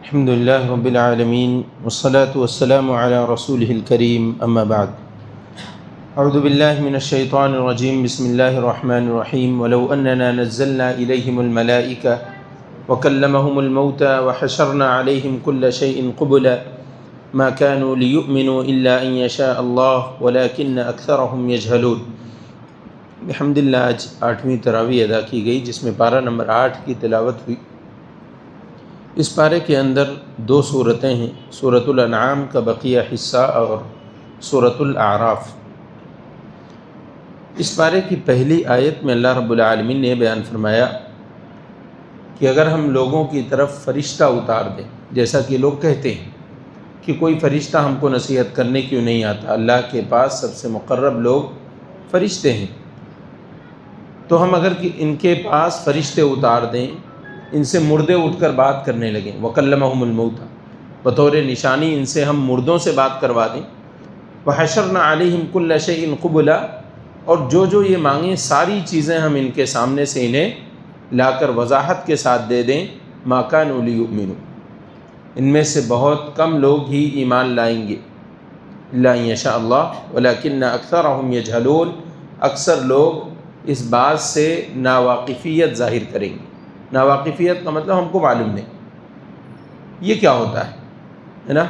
الحمد لله رب العالمين والصلاة والسلام على رسوله الكريم أما بعد أعوذ بالله من الشيطان الرجيم بسم الله الرحمن الرحيم ولو أننا نزلنا إليهم الملائكة وكلمهم الموتى وحشرنا عليهم كل شيء قبلا ما كانوا ليؤمنوا إلا أن يشاء الله ولكن أكثرهم يجهلون۔ الحمدللہ آج 8ویں تراویح ادا کی گئی جس میں پارہ نمبر 8 کی تلاوت ہوئی۔ اس پارے کے اندر 2 صورتیں ہیں، سورۃ الانعام کا بقیہ حصہ اور سورۃ الاعراف۔ اس پارے کی پہلی آیت میں اللہ رب العالمین نے بیان فرمایا کہ اگر ہم لوگوں کی طرف فرشتہ اتار دیں، جیسا کہ لوگ کہتے ہیں کہ کوئی فرشتہ ہم کو نصیحت کرنے کیوں نہیں آتا، اللہ کے پاس سب سے مقرب لوگ فرشتے ہیں، تو ہم اگر ان کے پاس فرشتے اتار دیں، ان سے مردے اٹھ کر بات کرنے لگیں، وَكَلَّمَهُمُ الْمَوْتَى، بطور نشانی ان سے ہم مردوں سے بات کروا دیں، وَحَشَرْنَا عَلَيْهِمْ كُلَّ شَيْءٍ قُبُلًا، اور جو یہ مانگیں ساری چیزیں ہم ان کے سامنے سے انہیں لا کر وضاحت کے ساتھ دے دیں، مَا كَانُوا لِيُؤْمِنُوا، ان میں سے بہت کم لوگ ہی ایمان لائیں گے، إِلَّا أَن يَشَاءَ اللَّهُ وَلَكِنَّ أَكْثَرَهُمْ يَجْهَلُونَ، اکثر لوگ اس بات سے ناواقفیت ظاہر کریں گے۔ ناواقفیت کا مطلب ہم کو معلوم نہیں یہ کیا ہوتا ہے نا،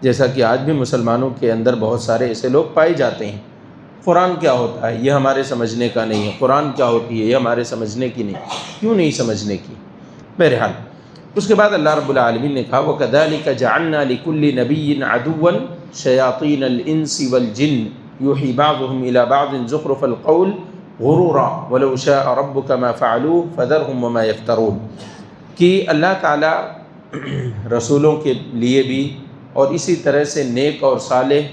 جیسا کہ آج بھی مسلمانوں کے اندر بہت سارے ایسے لوگ پائے جاتے ہیں، قرآن کیا ہوتا ہے یہ ہمارے سمجھنے کا نہیں ہے، قرآن کیا ہوتی ہے یہ ہمارے سمجھنے کی نہیں، کیوں نہیں سمجھنے کی۔ بہرحال اس کے بعد اللہ رب العالمین نے کہا وَكَذَلِكَ جَعَلْنَا لِكُلِّ نَبِيٍّ عَدُوًّا شَيَاطِينَ الْإِنسِ وَالْجِنِّ يُوحِي بَعْضُهُمْ إِلَى بَعْضٍ زُخْرُفَ الْقَوْلِ غُرُورًا وَلَوْ شَاءَ رَبُّكَ مَا فَعَلُوهُ فَذَرْهُمْ وَمَا يَفْتَرُونَ، کہ اللہ تعالیٰ رسولوں کے لیے بھی اور اسی طرح سے نیک اور صالح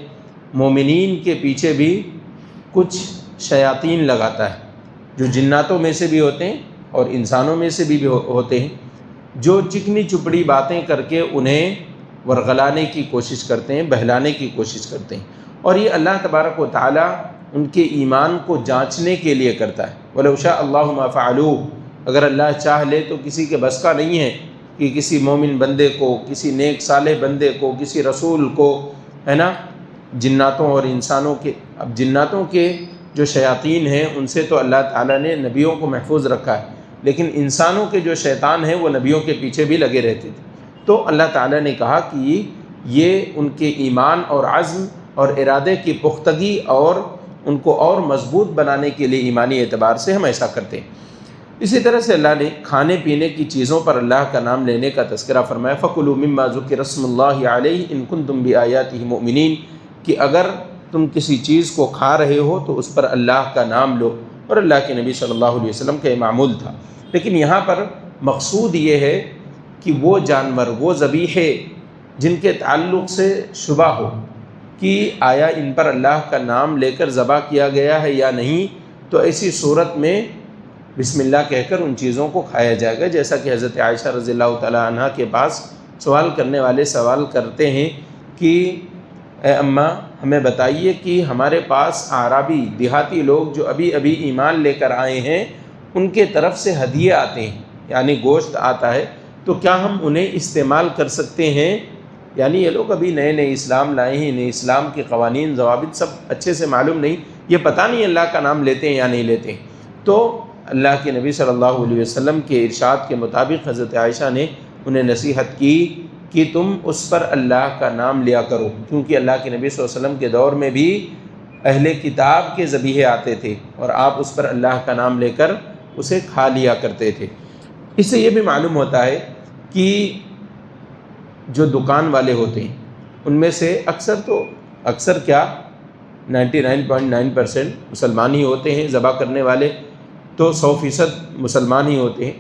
مومنین کے پیچھے بھی کچھ شیاطین لگاتا ہے، جو جناتوں میں سے بھی ہوتے ہیں اور انسانوں میں سے بھی ہوتے ہیں، جو چکنی چپڑی باتیں کر کے انہیں ورغلانے کی کوشش کرتے ہیں، بہلانے کی کوشش کرتے ہیں، اور یہ اللہ تبارک و تعالیٰ ان کے ایمان کو جانچنے کے لیے کرتا ہے۔ وَلَوْ شَاءَ اللَّهُ مَا فَعَلُوهُ، اگر اللہ چاہ لے تو کسی کے بس کا نہیں ہے کہ کسی مومن بندے کو، کسی نیک صالح بندے کو، کسی رسول کو، ہے نا، جناتوں اور انسانوں کے، اب جناتوں کے جو شیاطین ہیں ان سے تو اللہ تعالیٰ نے نبیوں کو محفوظ رکھا ہے، لیکن انسانوں کے جو شیطان ہیں وہ نبیوں کے پیچھے بھی لگے رہتے تھے، تو اللہ تعالیٰ نے کہا کہ یہ ان کے ایمان اور عزم اور ارادے کی پختگی اور ان کو اور مضبوط بنانے کے لیے ایمانی اعتبار سے ہم ایسا کرتے ہیں۔ اسی طرح سے اللہ نے کھانے پینے کی چیزوں پر اللہ کا نام لینے کا تذکرہ فرمایا فَكُلُوا مِمَّا ذُكِرَ اسْمُ اللَّهِ عَلَيْهِ إِن كُنتُم بِآيَاتِهِ مُؤْمِنِينَ، کہ اگر تم کسی چیز کو کھا رہے ہو تو اس پر اللہ کا نام لو، اور اللہ کے نبی صلی اللہ علیہ وسلم کا یہ معمول تھا۔ لیکن یہاں پر مقصود یہ ہے کہ وہ جانور، وہ ذبیحے جن کے تعلق سے شبہ ہو کہ آیا ان پر اللہ کا نام لے کر ذبح کیا گیا ہے یا نہیں، تو ایسی صورت میں بسم اللہ کہہ کر ان چیزوں کو کھایا جائے گا، جیسا کہ حضرت عائشہ رضی اللہ تعالیٰ عنہ کے پاس سوال کرنے والے سوال کرتے ہیں کہ اے اماں ہمیں بتائیے کہ ہمارے پاس اعرابی دیہاتی لوگ جو ابھی ابھی ایمان لے کر آئے ہیں ان کے طرف سے ہدیے آتے ہیں، یعنی گوشت آتا ہے، تو کیا ہم انہیں استعمال کر سکتے ہیں؟ یعنی یہ لوگ ابھی نئے نئے اسلام لائے ہیں، انہیں اسلام کے قوانین ضوابط سب اچھے سے معلوم نہیں، یہ پتہ نہیں اللہ کا نام لیتے ہیں یا نہیں لیتے ہیں، تو اللہ کے نبی صلی اللہ علیہ وسلم کے ارشاد کے مطابق حضرت عائشہ نے انہیں نصیحت کی کہ تم اس پر اللہ کا نام لیا کرو، کیونکہ اللہ کے نبی صلی اللہ علیہ وسلم کے دور میں بھی اہل کتاب کے ذبیحے آتے تھے اور آپ اس پر اللہ کا نام لے کر اسے کھا لیا کرتے تھے۔ اس سے یہ بھی معلوم ہوتا ہے کہ جو دکان والے ہوتے ہیں ان میں سے اکثر کیا 99.9% مسلمان ہی ہوتے ہیں، ذبح کرنے والے تو 100% مسلمان ہی ہوتے ہیں،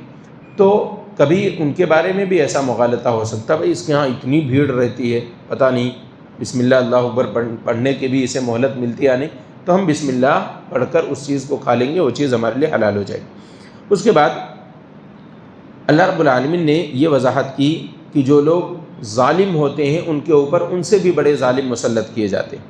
تو کبھی ان کے بارے میں بھی ایسا مغالطہ ہو سکتا ہے، بھائی اس کے ہاں اتنی بھیڑ رہتی ہے، پتہ نہیں بسم اللہ اللہ اکبر پڑھنے کے بھی اسے مہلت ملتی ہے نہیں، تو ہم بسم اللہ پڑھ کر اس چیز کو کھا لیں گے، وہ چیز ہمارے لیے حلال ہو جائے گی۔ اس کے بعد اللہ رب العالمین نے یہ وضاحت کی کہ جو لوگ ظالم ہوتے ہیں ان کے اوپر ان سے بھی بڑے ظالم مسلط کیے جاتے ہیں،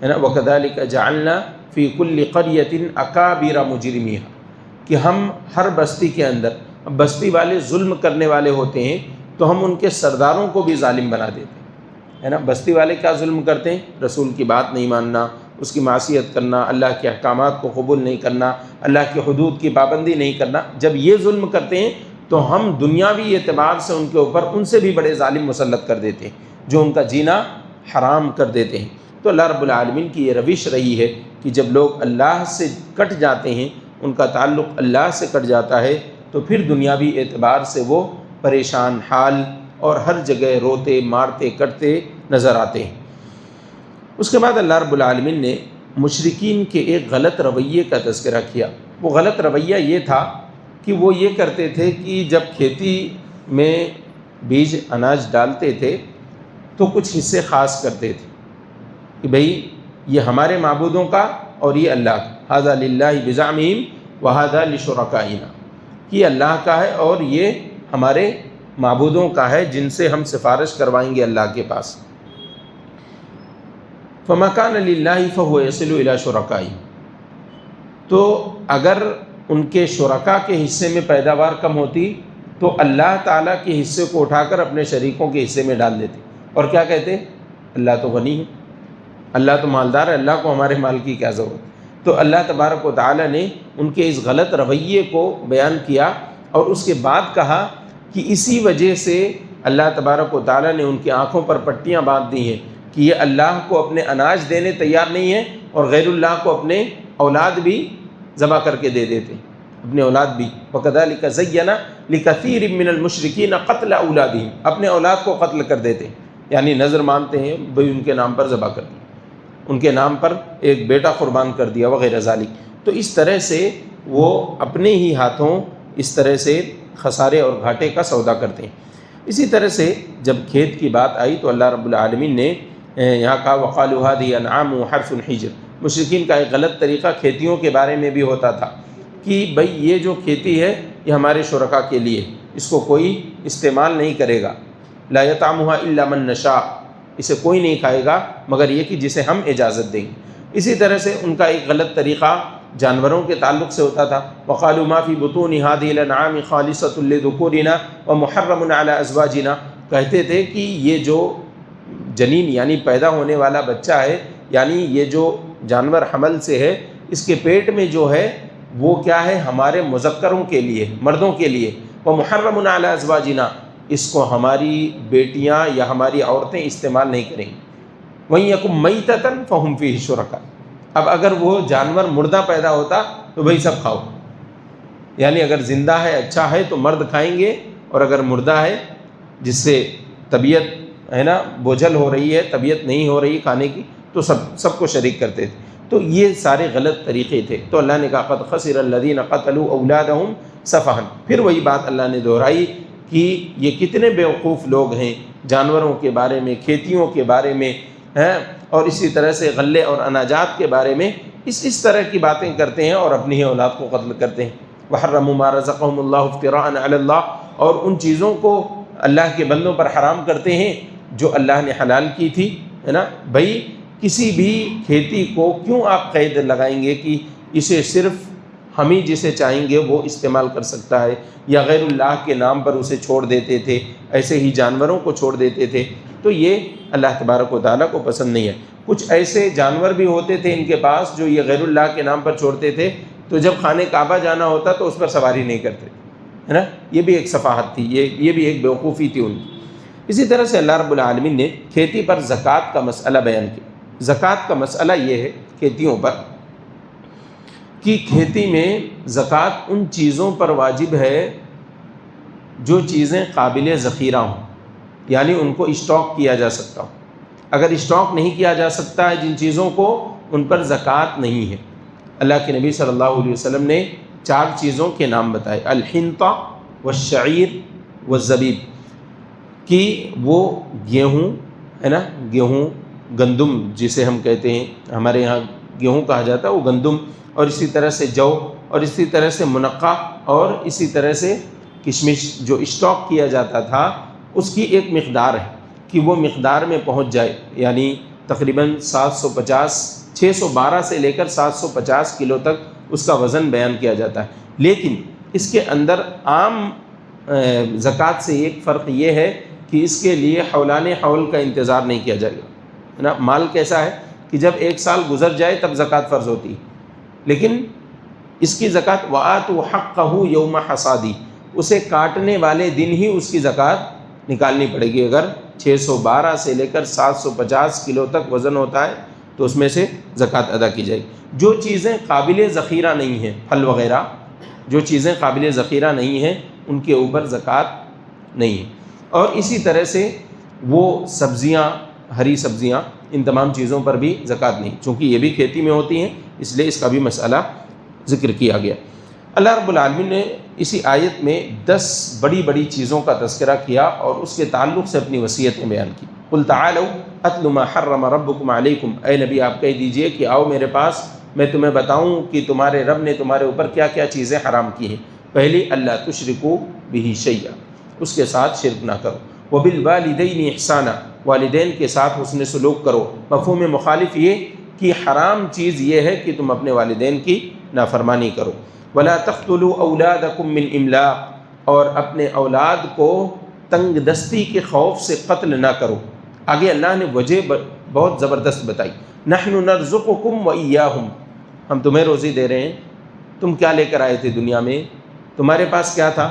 ہے نا، وَكَذَلِكَ جَعَلْنَا فِي كُلِّ قَرْيَةٍ أَكَابِرَ مُجْرِمِيهَا، کہ ہم ہر بستی کے اندر، اب بستی والے ظلم کرنے والے ہوتے ہیں تو ہم ان کے سرداروں کو بھی ظالم بنا دیتے ہیں، ہے نا۔ بستی والے کیا ظلم کرتے ہیں؟ رسول کی بات نہیں ماننا، اس کی معصیت کرنا، اللہ کے احکامات کو قبول نہیں کرنا، اللہ کے حدود کی پابندی نہیں کرنا۔ جب یہ ظلم کرتے ہیں تو ہم دنیاوی اعتبار سے ان کے اوپر ان سے بھی بڑے ظالم مسلط کر دیتے ہیں، جو ان کا جینا حرام کر دیتے ہیں۔ تو اللہ رب العالمین کی یہ روش رہی ہے کہ جب لوگ اللہ سے کٹ جاتے ہیں، ان کا تعلق اللہ سے کٹ جاتا ہے، تو پھر دنیاوی اعتبار سے وہ پریشان حال اور ہر جگہ روتے مارتے کٹتے نظر آتے ہیں۔ اس کے بعد اللہ رب العالمین نے مشرکین کے ایک غلط رویے کا تذکرہ کیا۔ وہ غلط رویہ یہ تھا کہ وہ یہ کرتے تھے کہ جب کھیتی میں بیج اناج ڈالتے تھے تو کچھ حصے خاص کرتے تھے کہ بھئی یہ ہمارے معبودوں کا اور یہ اللہ کا، ھذا للہ بزعمہم وھذا لشرکائنا، کہ اللہ کا ہے اور یہ ہمارے معبودوں کا ہے جن سے ہم سفارش کروائیں گے اللہ کے پاس۔ فما کان للہ فہو یصل الی شرکائہم، تو اگر ان کے شرکاء کے حصے میں پیداوار کم ہوتی تو اللہ تعالیٰ کے حصے کو اٹھا کر اپنے شریکوں کے حصے میں ڈال دیتے، اور کیا کہتے؟ اللہ تو غنی ہے، اللہ تو مالدار ہے، اللہ کو ہمارے مال کی کیا ضرورت۔ تو اللہ تبارک و تعالیٰ نے ان کے اس غلط رویے کو بیان کیا اور اس کے بعد کہا کہ اسی وجہ سے اللہ تبارک و تعالیٰ نے ان کی آنکھوں پر پٹیاں باندھ دی ہیں کہ یہ اللہ کو اپنے اناج دینے تیار نہیں ہے اور غیر اللہ کو اپنے اولاد بھی ذبح کر کے دے دیتے، اپنے اولاد بھی۔ وَكَذَلِكَ زَيَّنَ لِكَثِيرٍ مِّنَ الْمُشْرِكِينَ قَتْلَ أَوْلَادِهِمْ، اپنے اولاد کو قتل کر دیتے، یعنی نظر مانتے ہیں بھئی ان کے نام پر ذبح کر دیا، ان کے نام پر ایک بیٹا قربان کر دیا وغیرہ ذالک۔ تو اس طرح سے وہ اپنے ہی ہاتھوں اس طرح سے خسارے اور گھاٹے کا سودا کرتے ہیں۔ اسی طرح سے جب کھیت کی بات آئی تو اللہ رب العالمین نے یہاں کہا وَقَالُوا هَذِهِ أَنْعَامٌ وَحَرْثٌ حِجْرٌ۔ مشرکین کا ایک غلط طریقہ کھیتیوں کے بارے میں بھی ہوتا تھا کہ بھئی یہ جو کھیتی ہے یہ ہمارے شرکاء کے لیے، اس کو کوئی استعمال نہیں کرے گا، لا يطعمها الا من نشاء، اسے کوئی نہیں کھائے گا مگر یہ کہ جسے ہم اجازت دیں گے۔ اسی طرح سے ان کا ایک غلط طریقہ جانوروں کے تعلق سے ہوتا تھا، وقالوا ما فی بطون هذه الانعام خالصۃ لذکورنا ومحرم علی ازواجنا، کہتے تھے کہ یہ جو جنین یعنی پیدا ہونے والا بچہ ہے، یعنی یہ جو جانور حمل سے ہے، اس کے پیٹ میں جو ہے وہ کیا ہے؟ ہمارے مذکروں کے لیے، مردوں کے لیے، ومحرم علی ازواجنا، اس کو ہماری بیٹیاں یا ہماری عورتیں استعمال نہیں کریں گی۔ وَإِن يَكُن مَيْتَةً فَهُمْ فِيهِ شُرَكَاء، اب اگر وہ جانور مردہ پیدا ہوتا تو بھئی سب کھاؤ، یعنی اگر زندہ ہے اچھا ہے تو مرد کھائیں گے، اور اگر مردہ ہے جس سے طبیعت ہے نا بوجھل ہو رہی ہے، طبیعت نہیں ہو رہی کھانے کی، تو سب کو شریک کرتے تھے۔ تو یہ سارے غلط طریقے تھے۔ تو اللہ نے کہا قد خسر الذین قتلوا اولادہم سفہا، پھر وہی بات اللہ نے دہرائی کہ یہ کتنے بیوقوف لوگ ہیں جانوروں کے بارے میں، کھیتیوں کے بارے میں، اور اسی طرح سے غلے اور اناجات کے بارے میں اس طرح کی باتیں کرتے ہیں اور اپنی ہی اولاد کو قتل کرتے ہیں۔ وحرموا ما رزقهم اللہ افتراء علی اللہ، اور ان چیزوں کو اللہ کے بندوں پر حرام کرتے ہیں جو اللہ نے حلال کی تھی، ہے نا۔ بھائی کسی بھی کھیتی کو کیوں آپ قید لگائیں گے کہ اسے صرف ہم ہی جسے چاہیں گے وہ استعمال کر سکتا ہے، یا غیر اللہ کے نام پر اسے چھوڑ دیتے تھے، ایسے ہی جانوروں کو چھوڑ دیتے تھے، تو یہ اللہ تبارک و تعالیٰ کو پسند نہیں ہے۔ کچھ ایسے جانور بھی ہوتے تھے ان کے پاس جو یہ غیر اللہ کے نام پر چھوڑتے تھے، تو جب خانہ کعبہ جانا ہوتا تو اس پر سواری نہیں کرتے، ہے نا۔ یہ بھی ایک سفاہت تھی، یہ بھی ایک بیوقوفی تھی ان کی۔ اسی طرح سے اللہ رب العالمین نے کھیتی پر زکوٰۃ کا مسئلہ بیان کیا۔ زکوٰۃ کا مسئلہ یہ ہے کھیتیوں پر کہ کھیتی میں زکوٰۃ ان چیزوں پر واجب ہے جو چیزیں قابل ذخیرہ ہوں، یعنی ان کو اسٹاک کیا جا سکتا ہو۔ اگر اسٹاک نہیں کیا جا سکتا ہے جن چیزوں کو، ان پر زکوٰۃ نہیں ہے۔ اللہ کے نبی صلی اللہ علیہ وسلم نے 4 چیزوں کے نام بتائے، الحنطہ والشعیر والزبیب، کہ وہ گیہوں ہے نا، گیہوں، گندم جسے ہم کہتے ہیں، ہمارے یہاں گیہوں کہا جاتا ہے، وہ گندم، اور اسی طرح سے جو، اور اسی طرح سے منقع، اور اسی طرح سے کشمش جو اسٹاک کیا جاتا تھا اس کی ایک مقدار ہے کہ وہ مقدار میں پہنچ جائے، یعنی تقریباً 612 سے لے کر 750 کلو تک اس کا وزن بیان کیا جاتا ہے۔ لیکن اس کے اندر عام زکوٰۃ سے ایک فرق یہ ہے کہ اس کے لیے حولان حول کا انتظار نہیں کیا جائے گا، ہے نا۔ مال کیسا ہے کہ جب ایک سال گزر جائے تب زکوٰۃ فرض ہوتی ہے، لیکن اس کی زکوٰۃ وَآتُوا حَقَّهُ يَوْمَ حَصَادِهِ، اسے کاٹنے والے دن ہی اس کی زکوٰۃ نکالنی پڑے گی۔ اگر 612 سے لے کر 750 کلو تک وزن ہوتا ہے تو اس میں سے زکوٰۃ ادا کی جائے گی۔ جو چیزیں قابل ذخیرہ نہیں ہیں، پھل وغیرہ جو چیزیں قابل ذخیرہ نہیں ہیں ان کے اوپر زکوٰۃ نہیں ہے۔ اور اسی طرح سے وہ سبزیاں، ہری سبزیاں، ان تمام چیزوں پر بھی زکوٰۃ نہیں، چونکہ یہ بھی کھیتی میں ہوتی ہیں، اس لیے اس کا بھی مسئلہ ذکر کیا گیا۔ اللہ رب العالمین نے اسی آیت میں 10 بڑی بڑی چیزوں کا تذکرہ کیا اور اس کے تعلق سے اپنی وصیتیں بیان کی۔ قُلْ تَعَالَوْا أَتْلُ مَا حَرَّمَ رَبُّكُمْ عَلَيْكُمْ، اے نبی آپ کہہ دیجئے کہ آؤ میرے پاس، میں تمہیں بتاؤں کہ تمہارے رب نے تمہارے اوپر کیا کیا چیزیں حرام کی ہیں۔ پہلی، اللہ تشرکوا بہ شیئا، اس کے ساتھ شرک نہ کرو۔ وبالوالدین احسانا، والدین کے ساتھ حسن سلوک کرو۔ مفہوم مخالف یہ کہ حرام چیز یہ ہے کہ تم اپنے والدین کی نافرمانی کرو۔ ولا تقتلوا اولادکم من املاق، اور اپنے اولاد کو تنگ دستی کے خوف سے قتل نہ کرو۔ آگے اللہ نے وجہ بہت زبردست بتائی، نحن نرزقکم وایاہم، ہم تمہیں روزی دے رہے ہیں، تم کیا لے کر آئے تھے دنیا میں، تمہارے پاس کیا تھا،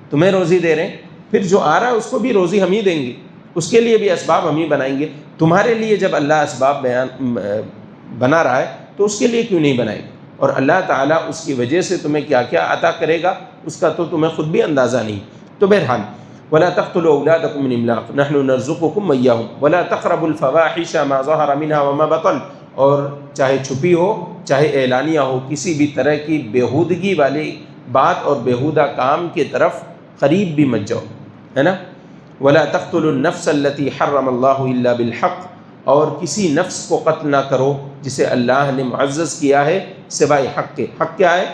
تمہیں روزی دے رہے ہیں، پھر جو آ رہا ہے اس کو بھی روزی ہم ہی دیں گے، اس کے لیے بھی اسباب ہم ہی بنائیں گے۔ تمہارے لیے جب اللہ اسباب بنا رہا ہے تو اس کے لیے کیوں نہیں بنائے گا؟ اور اللہ تعالیٰ اس کی وجہ سے تمہیں کیا کیا عطا کرے گا اس کا تو تمہیں خود بھی اندازہ نہیں۔ تو بہرحال ولا تقتلوا اولادکم من املاق نحن نرزقکم وایاہم ولا تقربوا الفواحش ما ظهر منها وما بطن، اور چاہے چھپی ہو چاہے اعلانیہ ہو، کسی بھی طرح کی بیہودگی والی بات اور بیہودہ کام کی طرف قریب بھی مت جاؤ، ہے نا۔ ولا تقتلوا النفس التي حرم الله الا بالحق، اور کسی نفس کو قتل نہ کرو جسے اللہ نے معزز کیا ہے سوائے حق کے۔ حق کیا ہے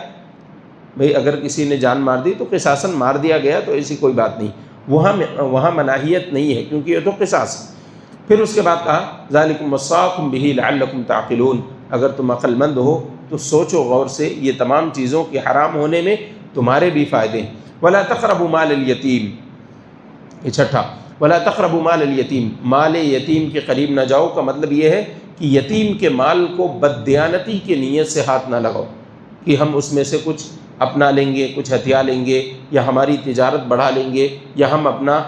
بھئی؟ اگر کسی نے جان مار دی تو قصاصاً مار دیا گیا تو ایسی کوئی بات نہیں، وہاں مناہیت نہیں ہے کیونکہ یہ تو قصاص ہے۔ پھر اس کے بعد کہا ذالکم وصاکم بہ لعلکم تعقلون، اگر تم عقل مند ہو تو سوچو غور سے، یہ تمام چیزوں کے حرام ہونے میں تمہارے بھی فائدے ہیں۔ ولا تقربوا مال الیتیم، یہ چھٹا، ولا تقربوا مال الیتیم، مال یتیم کے قریب نہ جاؤ کا مطلب یہ ہے کہ یتیم کے مال کو بددیانتی کی نیت سے ہاتھ نہ لگاؤ کہ ہم اس میں سے کچھ اپنا لیں گے، کچھ ہتھیا لیں گے، یا ہماری تجارت بڑھا لیں گے، یا ہم اپنا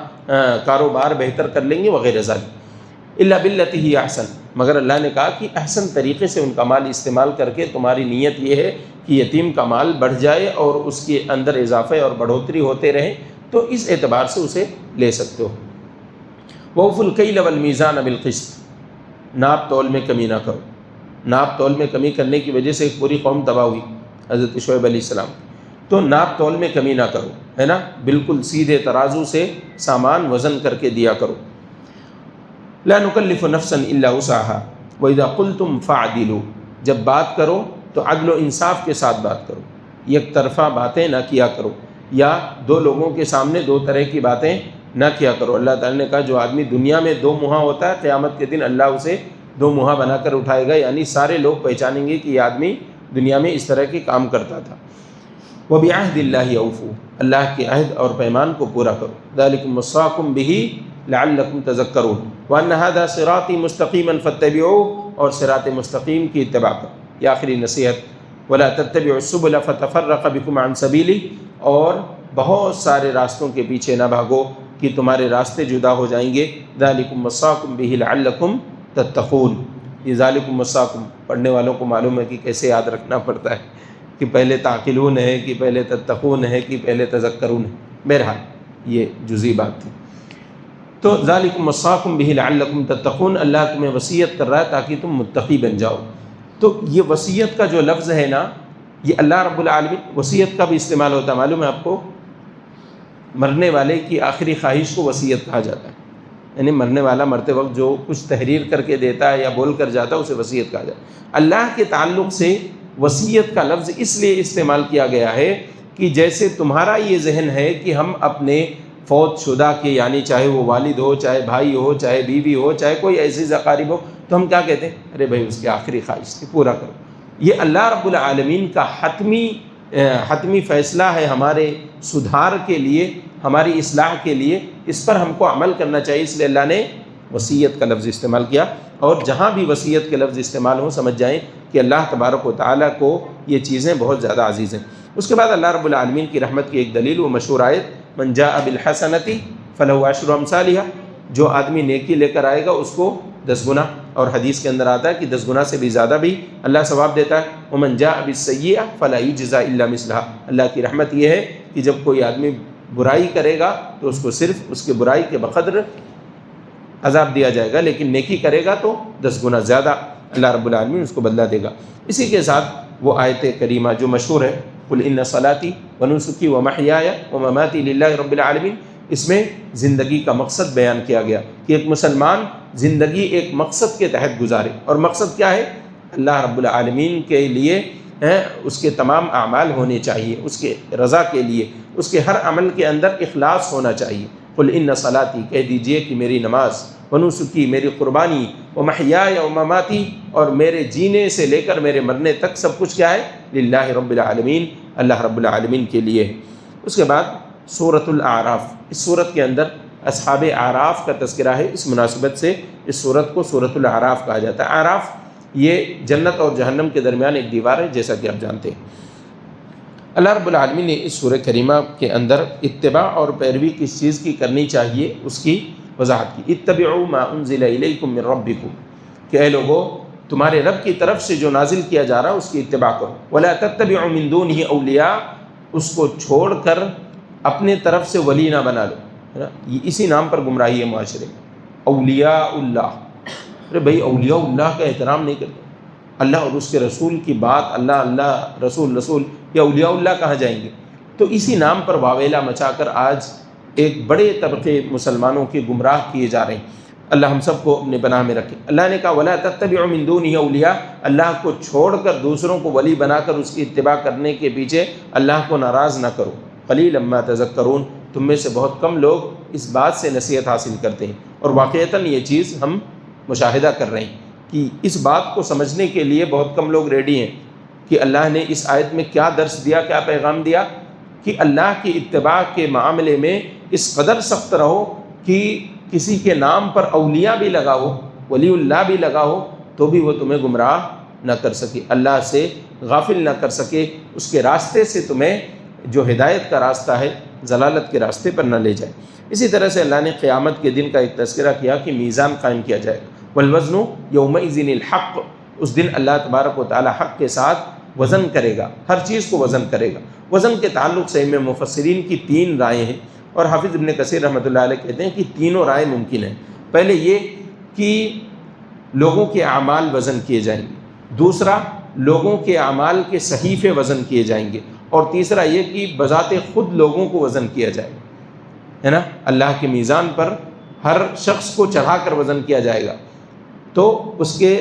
کاروبار بہتر کر لیں گے وغیرہ ذالک۔ الا باللتی ہی احسن، مگر اللہ نے کہا کہ احسن طریقے سے ان کا مال استعمال کر کے تمہاری نیت یہ ہے کہ یتیم کا مال بڑھ جائے اور اس کے اندر اضافے اور بڑھوتری ہوتے رہیں، تو اس اعتبار سے اسے لے سکتے ہو۔ وَأَوْفُوا الْكَيْلَ وَالْمِيزَانَ بِالْقِسْطِ، ناپ تول میں کمی نہ کرو۔ ناپ تول میں کمی کرنے کی وجہ سے ایک پوری قوم تباہ ہوئی، حضرت شعیب علیہ السلام۔ تو ناپ تول میں کمی نہ کرو، ہے نا، بالکل سیدھے ترازو سے سامان وزن کر کے دیا کرو۔ لا نکلف نفسا الا وسعها واذا قلتم فاعدلوا، جب بات کرو تو عدل و انصاف کے ساتھ بات کرو، یک طرفہ باتیں نہ کیا کرو، یا دو لوگوں کے سامنے دو طرح کی باتیں نہ کیا کرو۔ اللہ تعالیٰ نے کہا جو آدمی دنیا میں دو منہا ہوتا ہے قیامت کے دن اللہ اسے دو منہا بنا کر اٹھائے گا، یعنی سارے لوگ پہچانیں گے کہ یہ آدمی دنیا میں اس طرح کے کام کرتا تھا۔ وَبِعَهْدِ اللَّهِ أَوْفُوا، اللہ کے عہد اور پیمان کو پورا کرو۔ ذَلِكُمْ وَصَّاكُمْ بِهِ لَعَلَّكُمْ تَذَكَّرُونَ وَأَنَّ هَذَا صِرَاطِي مُسْتَقِيمًا فَاتَّبِعُوهُ، اور صراط مستقیم کی اتباع کرو۔ یہ آخری نصیحت، وَلَا تَتَّبِعُوا السُّبُلَ فَتَفَرَّقَ بِكُمْ عَنْ سَبِيلِهِ، اور بہت سارے راستوں کے پیچھے نہ بھاگو کہ تمہارے راستے جدا ہو جائیں گے۔ ذَلِكُمْ وَصَّاكُمْ بِهِ لَعَلَّكُمْ تَتَّقُونَ، یہ ذَلِكُمْ وَصَّاكُمْ پڑھنے والوں کو معلوم ہے کہ کیسے یاد رکھنا پڑتا ہے، کہ پہلے تعقلون ہے کہ پہلے تتقون ہے کہ پہلے تذکرون ہے۔ بہرحال یہ جزئی بات تھی۔ تو ذالکم وصاکم بہ لعلکم تتقون، اللہ تمہیں وصیت کر رہا ہے تاکہ تم متقی بن جاؤ۔ تو یہ وصیت کا جو لفظ ہے نا، یہ اللہ رب العالمین وصیت کا بھی استعمال ہوتا ہے، معلوم ہے آپ کو، مرنے والے کی آخری خواہش کو وصیت کہا جاتا ہے، یعنی مرنے والا مرتے وقت جو کچھ تحریر کر کے دیتا ہے یا بول کر جاتا ہے اسے وصیت کہا جاتا ہے۔ اللہ کے تعلق سے وصیت کا لفظ اس لیے استعمال کیا گیا ہے کہ جیسے تمہارا یہ ذہن ہے کہ ہم اپنے فوت شدہ کے، یعنی چاہے وہ والد ہو، چاہے بھائی ہو، چاہے بیوی ہو، چاہے کوئی ایسی اقارب ہو، تو ہم کیا کہتے ہیں؟ ارے بھائی اس کی آخری خواہش تھی، پورا کرو۔ یہ اللہ رب العالمین کا حتمی فیصلہ ہے ہمارے سدھار کے لیے، ہماری اصلاح کے لیے اس پر ہم کو عمل کرنا چاہیے، اس لیے اللہ نے وصیت کا لفظ استعمال کیا۔ اور جہاں بھی وصیت کے لفظ استعمال ہوں سمجھ جائیں کہ اللہ تبارک و تعالیٰ کو یہ چیزیں بہت زیادہ عزیز ہیں۔ اس کے بعد اللہ رب العالمین کی رحمت کی ایک دلیل و مشہور آیت من جاء بالحسنۃ فلہ عشر امثالھا، جو آدمی نیکی لے کر آئے گا اس کو 10 گنا، اور حدیث کے اندر آتا ہے کہ 10 گنا سے بھی زیادہ بھی اللہ ثواب دیتا ہے۔ ومن جاء بالسیئۃ فلا یجزی الا مثلھا، اللہ کی رحمت یہ ہے کہ جب کوئی آدمی برائی کرے گا تو اس کو صرف اس کے برائی کے بقدر عذاب دیا جائے گا، لیکن نیکی کرے گا تو 10 گنا زیادہ اللہ رب العالمین اس کو بدلہ دے گا۔ اسی کے ساتھ وہ آیت کریمہ جو مشہور ہے قل ان صلاتی ونسکی ومحیای ومماتی للہ رب العالمین، اس میں زندگی کا مقصد بیان کیا گیا کہ ایک مسلمان زندگی ایک مقصد کے تحت گزارے، اور مقصد کیا ہے؟ اللہ رب العالمین کے لیے اس کے تمام اعمال ہونے چاہیے، اس کے رضا کے لیے، اس کے ہر عمل کے اندر اخلاص ہونا چاہیے۔ قل ان صلاتی، کہہ دیجئے کہ میری نماز، ونسکی میری قربانی، ومحیای ومماتی اور میرے جینے سے لے کر میرے مرنے تک سب کچھ کیا ہے؟ للہ رب العالمین، اللہ رب العالمین کے لیے ہے۔ اس کے بعد سورۃ الاعراف، اس سورت کے اندر اصحاب اعراف کا تذکرہ ہے، اس مناسبت سے اس سورت کو سورۃ الاعراف کہا جاتا ہے۔ اعراف یہ جنت اور جہنم کے درمیان ایک دیوار ہے، جیسا کہ آپ جانتے ہیں۔ اللہ رب العالمین نے اس سورہ کریمہ کے اندر اتباع اور پیروی کس چیز کی کرنی چاہیے اس کی وضاحت کی۔ اتبعوا ما انزل الیکم من ربکم، کہ اے لوگو تمہارے رب کی طرف سے جو نازل کیا جا رہا ہے اس کی اتباع کرو۔ ولا تتبعوا من دونہ اولیاء، اس کو چھوڑ کر اپنے طرف سے ولی نہ بنا لو، ہے نا، یہ اسی نام پر گمراہی ہے معاشرے میں، اولیاء اللہ۔ ارے بھائی اولیاء اللہ کا احترام نہیں کرتے، اللہ اور اس کے رسول کی بات اللہ اللہ، رسول رسول، یا اولیاء اللہ کہاں جائیں گے؟ تو اسی نام پر واویلا مچا کر آج ایک بڑے طبقے مسلمانوں کے گمراہ کیے جا رہے ہیں۔ اللہ ہم سب کو اپنے پناہ میں رکھے۔ اللہ نے کہا ولا تتبعوا من دونہ اولیاء، اللہ کو چھوڑ کر دوسروں کو ولی بنا کر اس کی اتباع کرنے کے پیچھے اللہ کو ناراض نہ کرو۔ قلیلا ما تذکرون، تم میں سے بہت کم لوگ اس بات سے نصیحت حاصل کرتے ہیں۔ اور واقعتاً یہ چیز ہم مشاہدہ کر رہے ہیں کہ اس بات کو سمجھنے کے لیے بہت کم لوگ ریڈی ہیں کہ اللہ نے اس آیت میں کیا درس دیا، کیا پیغام دیا، کہ اللہ کی اتباع کے معاملے میں اس قدر سخت رہو کہ کسی کے نام پر اولیاء بھی لگا ہو، ولی اللہ بھی لگا ہو، تو بھی وہ تمہیں گمراہ نہ کر سکے، اللہ سے غافل نہ کر سکے، اس کے راستے سے تمہیں جو ہدایت کا راستہ ہے ضلالت کے راستے پر نہ لے جائے۔ اسی طرح سے اللہ نے قیامت کے دن کا ایک تذکرہ کیا کہ میزان قائم کیا جائے گا، والوزن یومئذ الحق، اس دن اللہ تبارک و تعالی حق کے ساتھ وزن کرے گا، ہر چیز کو وزن کرے گا۔ وزن کے تعلق سے میں مفسرین کی 3 رائے ہیں، اور حافظ ابن کثیر رحمۃ اللہ علیہ کہتے ہیں کہ تینوں رائے ممکن ہیں۔ پہلے یہ کہ لوگوں کے اعمال وزن کیے جائیں گے، دوسرا لوگوں کے اعمال کے صحیفے وزن کیے جائیں گے، اور تیسرا یہ کہ بذات خود لوگوں کو وزن کیا جائے گا، ہے نا، اللہ کے میزان پر ہر شخص کو چڑھا کر وزن کیا جائے گا، تو اس کے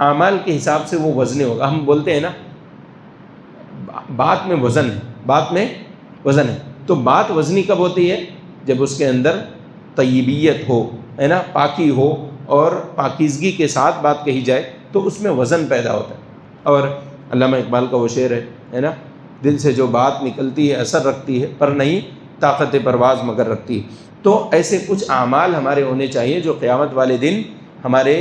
اعمال کے حساب سے وہ وزن ہوگا۔ ہم بولتے ہیں نا بات میں وزن ہے، بات میں وزن ہے، تو بات وزنی کب ہوتی ہے؟ جب اس کے اندر طیبیت ہو، ہے نا، پاکی ہو، اور پاکیزگی کے ساتھ بات کہی جائے تو اس میں وزن پیدا ہوتا ہے۔ اور علامہ اقبال کا وہ شعر ہے نا، دل سے جو بات نکلتی ہے اثر رکھتی ہے، پر نہیں طاقت پرواز مگر رکھتی ہے۔ تو ایسے کچھ اعمال ہمارے ہونے چاہیے جو قیامت والے دن ہمارے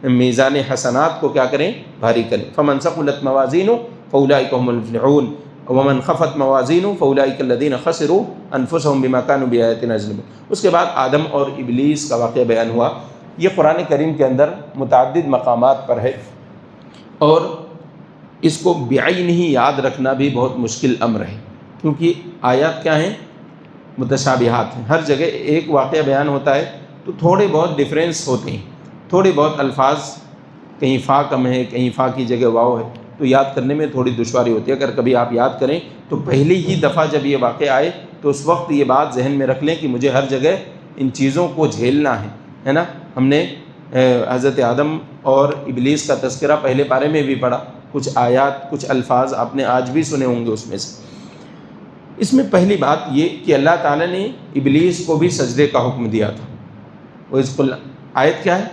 میزان حسنات کو کیا کریں؟ بھاری کریں۔ فمن ثقلت موازینہ فاولئک هم المفلحون ومن خفت موازینہ فاولئک الذین خسروا انفسهم بما كانوا بآیاتنا یظلمون۔ اس کے بعد آدم اور ابلیس کا واقعہ بیان ہوا۔ یہ قرآن کریم کے اندر متعدد مقامات پر ہے، اور اس کو بعین ہی یاد رکھنا بھی بہت مشکل امر ہے، کیونکہ آیات کیا ہیں؟ متشابہات ہیں۔ ہر جگہ ایک واقعہ بیان ہوتا ہے تو تھوڑے بہت ڈفرینس ہوتے ہیں، تھوڑے بہت الفاظ، کہیں فا کم ہے، کہیں فا کی جگہ واو ہے، تو یاد کرنے میں تھوڑی دشواری ہوتی ہے۔ اگر کبھی آپ یاد کریں تو پہلی ہی دفعہ جب یہ واقعہ آئے تو اس وقت یہ بات ذہن میں رکھ لیں کہ مجھے ہر جگہ ان چیزوں کو جھیلنا ہے نا۔ ہم نے حضرت آدم اور ابلیس کا تذکرہ پہلے پارے میں بھی پڑھا، کچھ آیات، کچھ الفاظ آپ نے آج بھی سنے ہوں گے اس میں سے۔ اس میں پہلی بات یہ کہ اللہ تعالیٰ نے ابلیس کو بھی سجدے کا حکم دیا تھا۔ آیت کیا ہے؟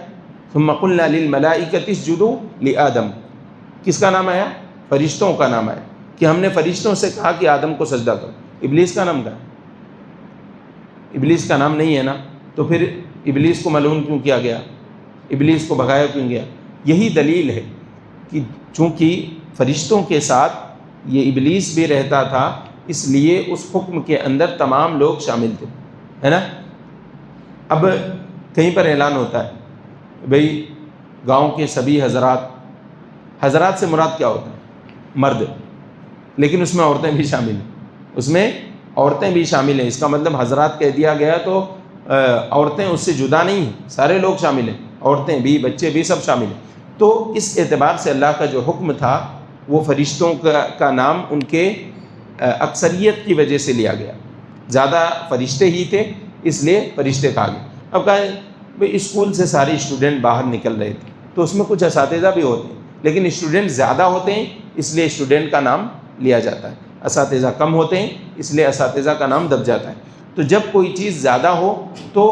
ثم قلنا للملائکۃ اسجدوا لآدم، کس کا نام آیا؟ فرشتوں کا نام آیا، کہ ہم نے فرشتوں سے کہا کہ آدم کو سجدہ کرو۔ ابلیس کا نام کیا ہے؟ ابلیس کا نام نہیں ہے نا، تو پھر ابلیس کو ملعون کیوں کیا گیا، ابلیس کو بھگایا کیوں گیا؟ یہی دلیل ہے کہ چونکہ فرشتوں کے ساتھ یہ ابلیس بھی رہتا تھا، اس لیے اس حکم کے اندر تمام لوگ شامل تھے، ہے نا۔ اب کہیں پر اعلان ہوتا ہے بھئی گاؤں کے سبھی حضرات سے مراد کیا ہوتا ہے؟ مرد، لیکن اس میں عورتیں بھی شامل ہیں، اس میں عورتیں بھی شامل ہیں، اس کا مطلب حضرات کہہ دیا گیا تو عورتیں اس سے جدا نہیں ہیں، سارے لوگ شامل ہیں، عورتیں بھی، بچے بھی، سب شامل ہیں۔ تو اس اعتبار سے اللہ کا جو حکم تھا وہ فرشتوں کا نام ان کے اکثریت کی وجہ سے لیا گیا، زیادہ فرشتے ہی تھے اس لیے فرشتے کہا گیا۔ اب کہا بھئی اسکول سے سارے اسٹوڈنٹ باہر نکل رہے تھے تو اس میں کچھ اساتذہ بھی ہوتے ہیں، لیکن اسٹوڈنٹ زیادہ ہوتے ہیں اس لیے اسٹوڈنٹ کا نام لیا جاتا ہے، اساتذہ کم ہوتے ہیں اس لیے اساتذہ کا نام دب جاتا ہے۔ تو جب کوئی چیز زیادہ ہو تو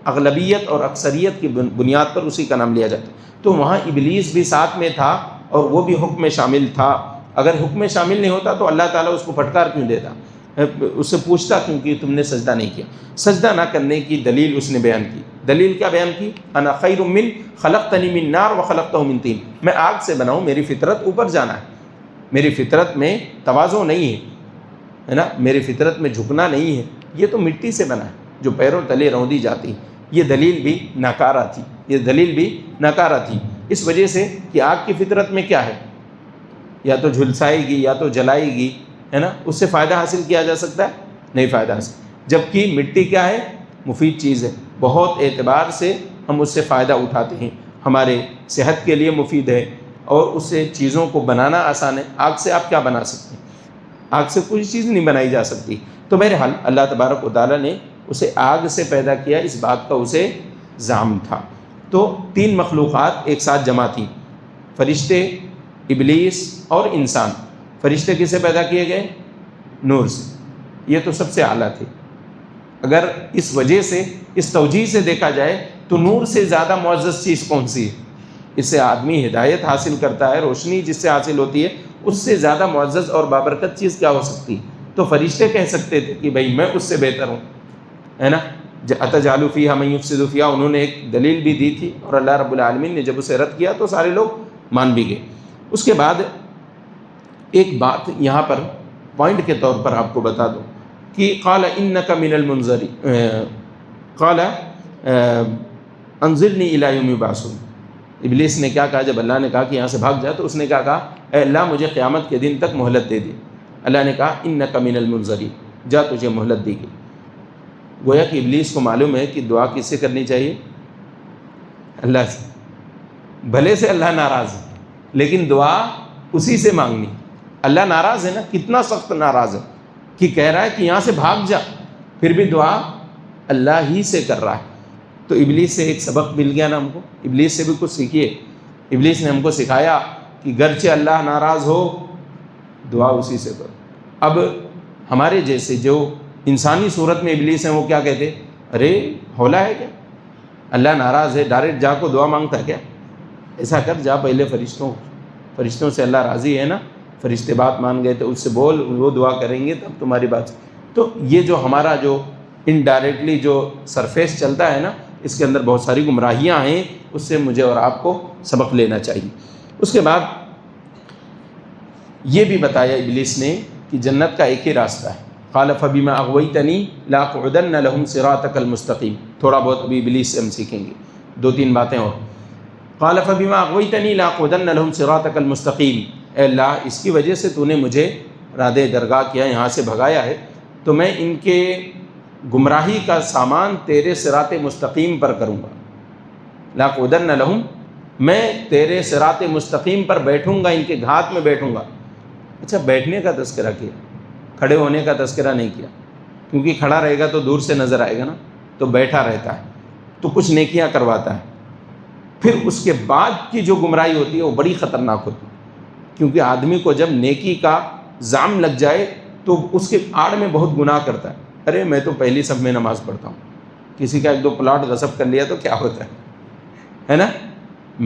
اغلبیت اور اکثریت کی بنیاد پر اسی کا نام لیا جاتا ہے۔ تو وہاں ابلیس بھی ساتھ میں تھا اور وہ بھی حکم میں شامل تھا۔ اگر حکم میں شامل نہیں ہوتا تو اللہ تعالیٰ اس کو پھٹکار کیوں دیتا، اس سے پوچھتا کیوں کہ تم نے سجدہ نہیں کیا۔ سجدہ نہ کرنے کی دلیل اس نے بیان کی۔ دلیل کیا بیان کی؟ انا خیر من خلقتنی من نار وخلقتہ من طین، میں آگ سے بنا ہوں، میری فطرت اوپر جانا ہے، میری فطرت میں تواضع نہیں ہے نا، میری فطرت میں جھکنا نہیں ہے، یہ تو مٹی سے بنا ہے جو پیروں تلے روندی جاتی۔ یہ دلیل بھی ناکارہ تھی، یہ دلیل بھی ناکارہ تھی، اس وجہ سے کہ آگ کی فطرت میں کیا ہے، یا تو جھلسائے گی یا تو جلائے گی، ہے نا، اس سے فائدہ حاصل کیا جا سکتا ہے؟ نہیں فائدہ حاصل۔ جبکہ مٹی کیا ہے؟ مفید چیز ہے، بہت اعتبار سے ہم اس سے فائدہ اٹھاتے ہیں، ہمارے صحت کے لیے مفید ہے اور اس سے چیزوں کو بنانا آسان ہے۔ آگ سے آپ کیا بنا سکتے ہیں؟ آگ سے کوئی چیز نہیں بنائی جا سکتی۔ تو بہرحال اللہ تبارک و تعالیٰ نے اسے آگ سے پیدا کیا، اس بات کا اسے زعم تھا۔ تو تین مخلوقات ایک ساتھ جمع تھیں، فرشتے، ابلیس اور انسان۔ فرشتے کس سے پیدا کیے گئے؟ نور سے، یہ تو سب سے اعلیٰ تھے۔ اگر اس وجہ سے، اس توجیہ سے دیکھا جائے تو نور سے زیادہ معزز چیز کون سی ہے؟ اس سے آدمی ہدایت حاصل کرتا ہے، روشنی جس سے حاصل ہوتی ہے، اس سے زیادہ معزز اور بابرکت چیز کیا ہو سکتی؟ تو فرشتے کہہ سکتے تھے کہ بھائی میں اس سے بہتر ہوں، ہے نا۔ اتجعل فیہا من یفسد فیہا، انہوں نے ایک دلیل بھی دی تھی اور اللہ رب العالمین نے جب اسے رد کیا تو سارے لوگ مان بھی گئے۔ اس کے بعد ایک بات یہاں پر پوائنٹ کے طور پر آپ کو بتا دوں کہ قال انک من المنظرین، قال انظرنی الی یوم یبعثون۔ ابلیس نے کیا کہا جب اللہ نے کہا کہ یہاں سے بھاگ جا، تو اس نے کیا کہا؟ اے اللہ مجھے قیامت کے دن تک مہلت دے دی۔ اللہ نے کہا انک من المنظرین، جا تجھے مہلت دی گئی۔ گویا کہ ابلیس کو معلوم ہے کہ دعا کس سے کرنی چاہیے؟ اللہ سے۔ بھلے سے اللہ ناراض ہے لیکن دعا اسی سے مانگنی۔ اللہ ناراض ہے نا، کتنا سخت ناراض ہے کہ کہہ رہا ہے کہ یہاں سے بھاگ جا، پھر بھی دعا اللہ ہی سے کر رہا ہے۔ تو ابلیس سے ایک سبق مل گیا نا ہم کو، ابلیس سے بھی کچھ سیکھیے۔ ابلیس نے ہم کو سکھایا کہ گرچہ اللہ ناراض ہو دعا اسی سے کرو۔ اب ہمارے جیسے جو انسانی صورت میں ابلیس ہیں وہ کیا کہتے؟ ارے ہولا ہے کیا، اللہ ناراض ہے ڈائریکٹ جا کو دعا مانگتا ہے کیا؟ ایسا کر جا پہلے فرشتوں سے اللہ راضی ہے نا، فرشتے بات مان گئے تو اس سے بول، وہ دعا کریں گے تب تمہاری بات۔ تو یہ جو ہمارا جو انڈائریکٹلی جو سرفیس چلتا ہے نا، اس کے اندر بہت ساری گمراہیاں ہیں، اس سے مجھے اور آپ کو سبق لینا چاہیے۔ اس کے بعد یہ بھی بتایا ابلیس نے کہ جنت کا ایک ہی راستہ ہے۔ قال فبما اغویتنی لاقعدن لهم صراطک المستقیم۔ تھوڑا بہت ابھی ابلیس سے ہم سیکھیں گے، دو تین باتیں اور۔ قال فبما اغویتنی لاقعدن لهم صراطک المستقیم، اے اللہ اس کی وجہ سے تو نے مجھے راد درگاہ کیا، یہاں سے بھگایا ہے، تو میں ان کے گمراہی کا سامان تیرے صراط مستقیم پر کروں گا۔ لاقعدن لهم، میں تیرے صراط مستقیم پر بیٹھوں گا، ان کے گھات میں بیٹھوں گا۔ اچھا، بیٹھنے کا تذکرہ کیا، کھڑے ہونے کا تذکرہ نہیں کیا، کیونکہ کھڑا رہے گا تو دور سے نظر آئے گا نا، تو بیٹھا رہتا ہے تو کچھ نیکیاں کرواتا ہے۔ پھر اس کے بعد کی جو گمراہی ہوتی ہے وہ بڑی خطرناک ہوتی ہے، کیونکہ آدمی کو جب نیکی کا زام لگ جائے تو اس کے آڑ میں بہت گناہ کرتا ہے۔ ارے میں تو پہلی صف میں نماز پڑھتا ہوں، کسی کا ایک دو پلاٹ غصب کر لیا تو کیا ہوتا ہے نا،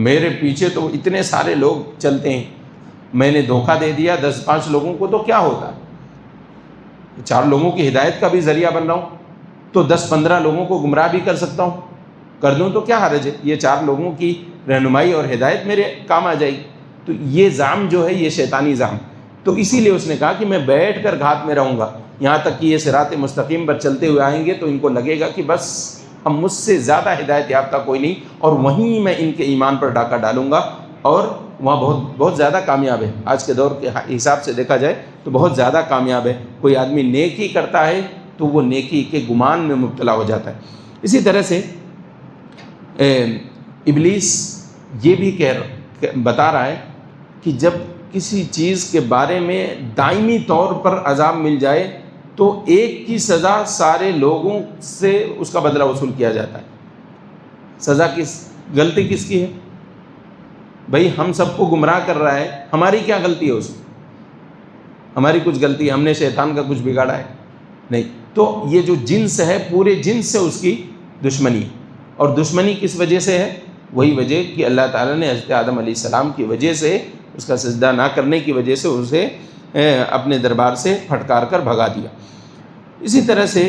میرے پیچھے تو اتنے سارے لوگ چلتے ہیں، میں نے دھوکہ دے دیا 10-5 لوگوں کو تو کیا ہوتا ہے، 4 لوگوں کی ہدایت کا بھی ذریعہ بن رہا ہوں۔ تو 10-15 لوگوں کو گمراہ بھی کر سکتا ہوں، کر دوں تو کیا حرج ہے، یہ 4 لوگوں کی رہنمائی اور ہدایت میرے کام آ جائے گی۔ تو یہ زعم جو ہے یہ شیطانی زعم، تو اسی لیے اس نے کہا کہ میں بیٹھ کر گھات میں رہوں گا یہاں تک کہ یہ صراط مستقیم پر چلتے ہوئے آئیں گے تو ان کو لگے گا کہ بس اب مجھ سے زیادہ ہدایت یافتہ کوئی نہیں، اور وہیں میں ان کے ایمان پر ڈاکہ ڈالوں گا، اور وہاں بہت زیادہ کامیاب ہے۔ آج کے دور کے حساب سے دیکھا جائے تو بہت زیادہ کامیاب ہے۔ کوئی آدمی نیکی کرتا ہے تو وہ نیکی کے گمان میں مبتلا ہو جاتا ہے۔ اسی طرح سے ابلیس یہ بھی بتا رہا ہے کہ جب کسی چیز کے بارے میں دائمی طور پر عذاب مل جائے تو ایک کی سزا سارے لوگوں سے اس کا بدلہ وصول کیا جاتا ہے۔ سزا غلطی کس کی ہے؟ بھائی ہم سب کو گمراہ کر رہا ہے، ہماری کیا غلطی ہے؟ اس میں ہماری کچھ غلطی ہے؟ ہم نے شیطان کا کچھ بگاڑا ہے؟ نہیں۔ تو یہ جو جنس ہے پورے جنس سے اس کی دشمنی، اور دشمنی کس وجہ سے ہے؟ وہی وجہ کہ اللہ تعالیٰ نے حضرت آدم علیہ السلام کی وجہ سے، اس کا سجدہ نہ کرنے کی وجہ سے اسے اپنے دربار سے پھٹکار کر بھگا دیا۔ اسی طرح سے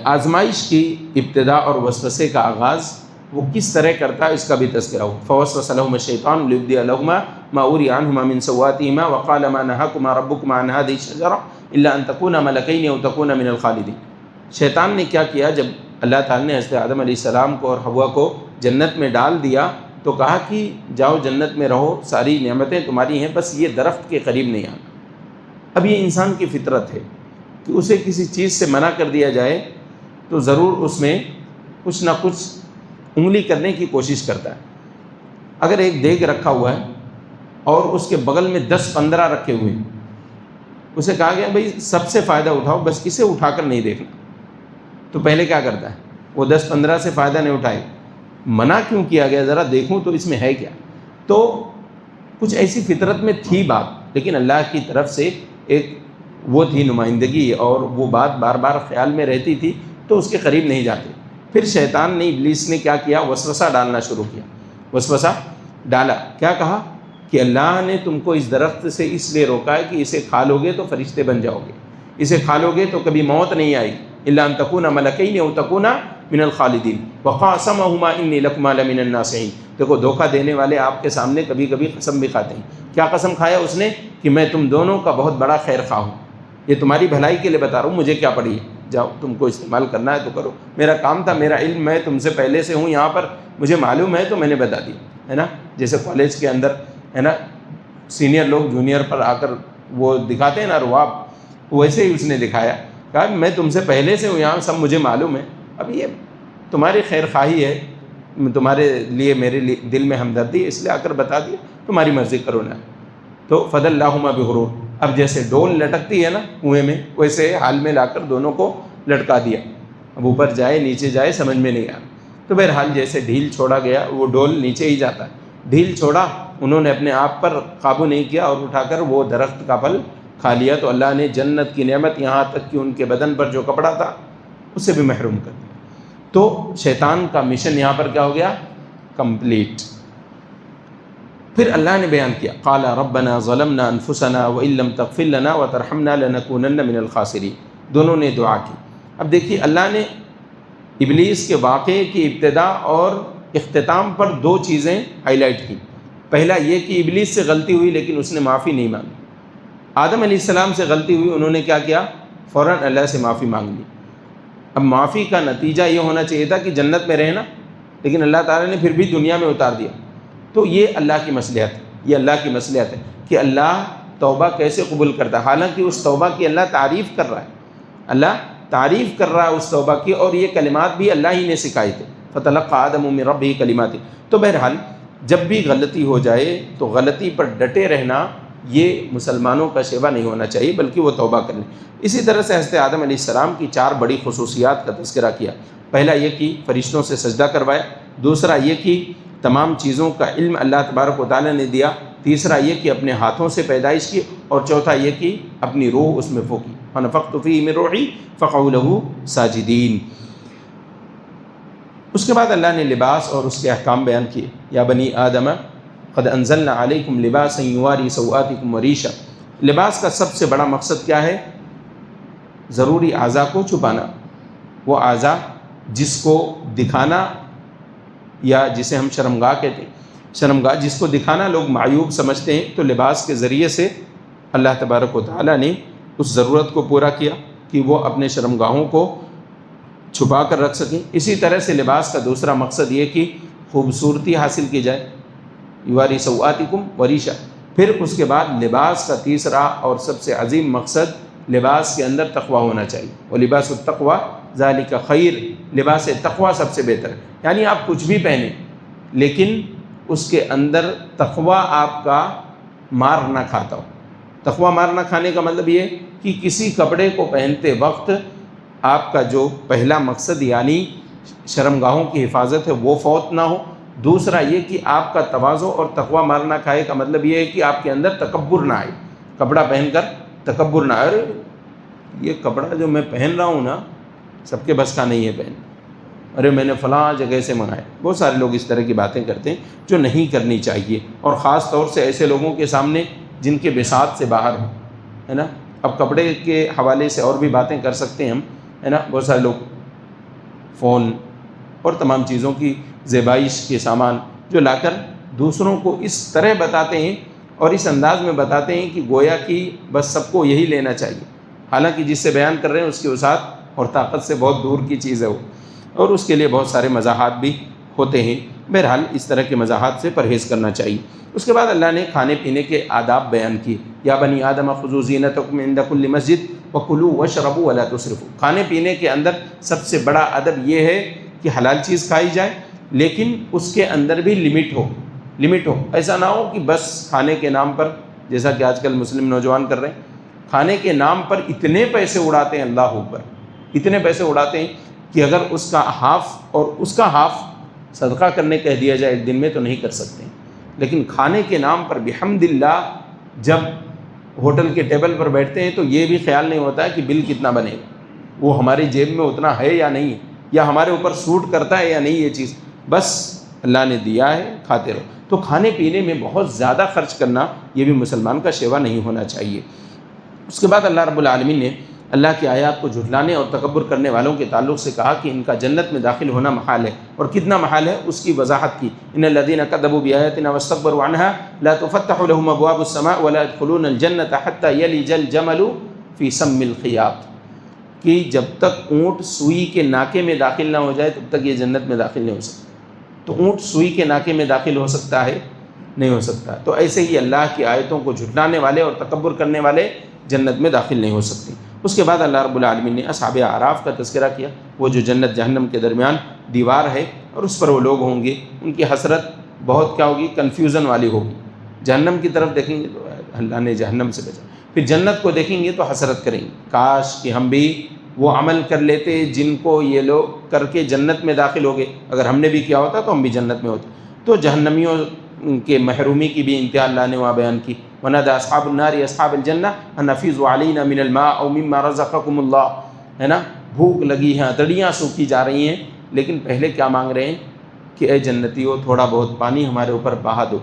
آزمائش کی ابتدا اور وسوسے کا آغاز وہ کس طرح کرتا ہے اس کا بھی تذکرہ ہو۔ فوسوس لهما الشیطان لیبدی لهما ما اوری عنہما من سواتہما وقال ما نہاکما ربکما عن هذه الشجرة الا ان تکونا ملکین او تکونا من الخالدین۔ شیطان نے کیا کیا؟ جب اللہ تعالیٰ نے حضرت آدم علیہ السلام کو اور حوا کو جنت میں ڈال دیا تو کہا کہ جاؤ جنت میں رہو، ساری نعمتیں تمہاری ہیں، بس یہ درخت کے قریب نہیں آنا۔ اب یہ انسان کی فطرت ہے کہ اسے کسی چیز سے منع کر دیا جائے تو ضرور اس میں کچھ نہ کچھ انگلی کرنے کی کوشش کرتا ہے۔ اگر ایک دیگ رکھا ہوا ہے اور اس کے بغل میں 10-15 رکھے ہوئے ہیں، اسے کہا گیا بھئی سب سے فائدہ اٹھاؤ، بس اسے اٹھا کر نہیں دیکھنا، تو پہلے کیا کرتا ہے؟ وہ 10-15 سے فائدہ نہیں اٹھائے۔ منع کیوں کیا گیا؟ ذرا دیکھوں تو اس میں ہے کیا۔ تو کچھ ایسی فطرت میں تھی بات، لیکن اللہ کی طرف سے ایک وہ تھی نمائندگی، اور وہ بات بار بار خیال میں رہتی تھی تو اس کے قریب نہیں جاتے۔ پھر شیطان نے، ابلیس نے کیا کیا؟ وسوسہ ڈالنا شروع کیا۔ وسوسہ ڈالا، کیا کہا کہ اللہ نے تم کو اس درخت سے اس لیے روکا ہے کہ اسے کھا لو گے تو فرشتے بن جاؤ گے، اسے کھا لو گے تو کبھی موت نہیں آئی، الا ان تکونا ملکین او تکونا من الخالدین وقاسمہما انی لکما لمن الناصحین۔ دیکھو دھوکہ دینے والے آپ کے سامنے کبھی کبھی قسم بھی کھاتے ہیں۔ کیا قسم کھایا اس نے؟ کہ میں تم دونوں کا بہت بڑا خیر خواہ ہوں، یہ تمہاری بھلائی کے لیے بتا رہا ہوں، مجھے کیا پڑی ہے، جاؤ تم کو استعمال کرنا ہے تو کرو، میرا کام تھا، میرا علم، میں تم سے پہلے سے ہوں یہاں پر، مجھے معلوم ہے تو میں نے بتا دیا، ہے نا۔ جیسے کالج کے اندر ہے نا سینئر لوگ جونیئر پر آ کر وہ دکھاتے ہیں نا رعب، ویسے ہی اس نے دکھایا، کہا میں تم سے پہلے سے ہوں یہاں، سب مجھے معلوم ہے، اب یہ تمہاری خیر خواہی ہے، تمہارے لیے میرے لیے دل میں ہمدردی ہے، اس لیے آ کر بتا دیا، تمہاری مرضی کرو نا۔ تو فضلناہما بغرور، اب جیسے ڈول لٹکتی ہے نا کنویں میں، ویسے حال میں لا کر دونوں کو لٹکا دیا، اب اوپر جائے نیچے جائے سمجھ میں نہیں آیا۔ تو بہرحال جیسے ڈھیل چھوڑا گیا وہ ڈول نیچے ہی جاتا ہے، ڈھیل چھوڑا، انہوں نے اپنے آپ پر قابو نہیں کیا اور اٹھا کر وہ درخت کا پھل کھا لیا، تو اللہ نے جنت کی نعمت یہاں تک کہ ان کے بدن پر جو کپڑا تھا اس سے بھی محروم کر دیا۔ تو شیطان کا مشن یہاں پر کیا ہو گیا؟ کمپلیٹ۔ پھر اللہ نے بیان کیا، قال ربنا ظلمنا انفسنا وان لم تغفر لنا وترحمنا لنکونن من الخاسرین، دونوں نے دعا کی۔ اب دیکھیے اللہ نے ابلیس کے واقعے کی ابتدا اور اختتام پر 2 چیزیں ہائی لائٹ کی۔ پہلا یہ کہ ابلیس سے غلطی ہوئی لیکن اس نے معافی نہیں مانگی۔ آدم علیہ السلام سے غلطی ہوئی، انہوں نے کیا کیا؟ فوراً اللہ سے معافی مانگ لی۔ اب معافی کا نتیجہ یہ ہونا چاہیے تھا کہ جنت میں رہنا، لیکن اللہ تعالیٰ نے پھر بھی دنیا میں اتار دیا۔ تو یہ اللہ کی مصلحت ہے، یہ اللہ کی مصلحت ہے کہ اللہ توبہ کیسے قبول کرتا ہے، حالانکہ اس توبہ کی اللہ تعریف کر رہا ہے، اللہ تعریف کر رہا ہے اس توبہ کی، اور یہ کلمات بھی اللہ ہی نے سکھائے تھے، فتلقى آدم من ربہ کلمات۔ تو بہرحال جب بھی غلطی ہو جائے تو غلطی پر ڈٹے رہنا یہ مسلمانوں کا شیوا نہیں ہونا چاہیے، بلکہ وہ توبہ کر لیں۔ اسی طرح سے حضرت آدم علیہ السلام کی 4 بڑی خصوصیات کا تذکرہ کیا۔ پہلا یہ کہ فرشتوں سے سجدہ کروایا، دوسرا یہ کہ تمام چیزوں کا علم اللہ تبارک و تعالیٰ نے دیا، تیسرا یہ کہ اپنے ہاتھوں سے پیدائش کی، اور چوتھا یہ کہ اپنی روح اس میں پھونکی، فنفخت فیہ من روحی فقعوا لہ ساجدین۔ اس کے بعد اللہ نے لباس اور اس کے احکام بیان کیے۔ یا بنی آدم قد انزلنا علیکم لباسا یواری سوآتکم وریشا۔ لباس کا سب سے بڑا مقصد کیا ہے؟ ضروری اعضاء کو چھپانا، وہ اعضاء جس کو دکھانا یا جسے ہم شرمگاہ کہتے ہیں، شرمگاہ جس کو دکھانا لوگ معیوب سمجھتے ہیں، تو لباس کے ذریعے سے اللہ تبارک و تعالیٰ نے اس ضرورت کو پورا کیا کہ وہ اپنے شرمگاہوں کو چھپا کر رکھ سکیں۔ اسی طرح سے لباس کا دوسرا مقصد یہ کہ خوبصورتی حاصل کی جائے، یواری سوآتکم وریشا۔ پھر اس کے بعد لباس کا تیسرا اور سب سے عظیم مقصد لباس کے اندر تقویٰ ہونا چاہیے، وَلِبَاسُ التَّقْوَىٰ ذَلِكَ خَيْرٌ، لباس تقویٰ سب سے بہتر ہے۔ یعنی آپ کچھ بھی پہنیں لیکن اس کے اندر تقویٰ آپ کا مار نہ کھاتا ہو۔ تقویٰ مار نہ کھانے کا مطلب یہ کہ کسی کپڑے کو پہنتے وقت آپ کا جو پہلا مقصد یعنی شرمگاہوں کی حفاظت ہے وہ فوت نہ ہو۔ دوسرا یہ کہ آپ کا تواضع اور تقویٰ مار نہ کھائے کا مطلب یہ ہے کہ آپ کے اندر تکبر نہ آئے، کپڑا پہن کر تکبر نہ آئے، ارے یہ کپڑا جو میں پہن رہا ہوں نا سب کے بس کا نہیں ہے پہن، ارے میں نے فلاں جگہ سے منگایا۔ بہت سارے لوگ اس طرح کی باتیں کرتے ہیں جو نہیں کرنی چاہیے، اور خاص طور سے ایسے لوگوں کے سامنے جن کے بساط سے باہر ہوں، ہے نا۔ اب کپڑے کے حوالے سے اور بھی باتیں کر سکتے ہیں ہم، ہے نا۔ بہت سارے لوگ فون اور تمام چیزوں کی زیبائش کے سامان جو لا کر دوسروں کو اس طرح بتاتے ہیں اور اس انداز میں بتاتے ہیں کہ گویا کہ بس سب کو یہی لینا چاہیے، حالانکہ جس سے بیان کر رہے ہیں اس کی وسعت اور طاقت سے بہت دور کی چیز ہے وہ، اور اس کے لیے بہت سارے مزاحات بھی ہوتے ہیں۔ بہرحال اس طرح کے مزاحات سے پرہیز کرنا چاہیے۔ اس کے بعد اللہ نے کھانے پینے کے آداب بیان کیے، یا بنی آدم خذوا زینتکم عند کل مسجد وکلوا واشربوا ولا تسرفوا۔ کھانے پینے کے اندر سب سے بڑا ادب یہ ہے کہ حلال چیز کھائی جائے لیکن اس کے اندر بھی لمٹ ہو، ایسا نہ ہو کہ بس کھانے کے نام پر، جیسا کہ آج کل مسلم نوجوان کر رہے ہیں، کھانے کے نام پر اتنے پیسے اڑاتے ہیں، اللہ اکبر، اتنے پیسے اڑاتے ہیں کہ اگر اس کا ہاف اور اس کا ہاف صدقہ کرنے کہہ دیا جائے ایک دن میں تو نہیں کر سکتے۔ لیکن کھانے کے نام پر بحمد اللہ جب ہوٹل کے ٹیبل پر بیٹھتے ہیں تو یہ بھی خیال نہیں ہوتا ہے کہ بل کتنا بنے گا، وہ ہماری جیب میں اتنا ہے یا نہیں ہے، یا ہمارے اوپر سوٹ کرتا ہے یا نہیں یہ چیز، بس اللہ نے دیا ہے کھاتے رہو۔ تو کھانے پینے میں بہت زیادہ خرچ کرنا یہ بھی مسلمان کا شیوا نہیں ہونا چاہیے۔ اس کے بعد اللہ رب العالمین نے اللہ کی آیات کو جھٹلانے اور تکبر کرنے والوں کے تعلق سے کہا کہ ان کا جنت میں داخل ہونا محال ہے، اور کتنا محال ہے اس کی وضاحت کی۔ ان الذین کذبوا بآیاتنا واستکبروا عنها لا تفتح لهم ابواب السماء ولا يدخلون الجنة حتى يلج الجمل في سم الخیاط، کہ جب تک اونٹ سوئی کے ناکے میں داخل نہ ہو جائے تب تک یہ جنت میں داخل نہیں ہو سکتا۔ تو اونٹ سوئی کے ناکے میں داخل ہو سکتا ہے؟ نہیں ہو سکتا۔ تو ایسے ہی اللہ کی آیتوں کو جھٹلانے والے اور تکبر کرنے والے جنت میں داخل نہیں ہو سکتے۔ اس کے بعد اللہ رب العالمین نے اصحاب اعراف کا تذکرہ کیا، وہ جو جنت جہنم کے درمیان دیوار ہے اور اس پر وہ لوگ ہوں گے، ان کی حسرت بہت کیا ہوگی، کنفیوژن والی ہوگی۔ جہنم کی طرف دیکھیں گے تو اللہ نے جہنم سے بچا، پھر جنت کو دیکھیں گے تو حسرت کریں گے، کاش کہ ہم بھی وہ عمل کر لیتے جن کو یہ لوگ کر کے جنت میں داخل ہو گئے، اگر ہم نے بھی کیا ہوتا تو ہم بھی جنت میں ہوتے۔ تو جہنمیوں کے محرومی کی بھی انتہا اللہ نے وہاں بیان کی۔ وَنَادَىٰ أَصْحَابُ النَّارِ أَصْحَابَ الْجَنَّةِ أَنْ أَفِيضُوا عَلَيْنَا مِنَ الْمَاءِ أَوْ مِمَّا رَزَقَكُمُ اللَّهُ، ہے نا، بھوک لگی ہے، ہتھیلیاں سوکھی جا رہی ہیں، لیکن پہلے کیا مانگ رہے ہیں کہ اے جنتیوں تھوڑا بہت پانی ہمارے اوپر بہا دو،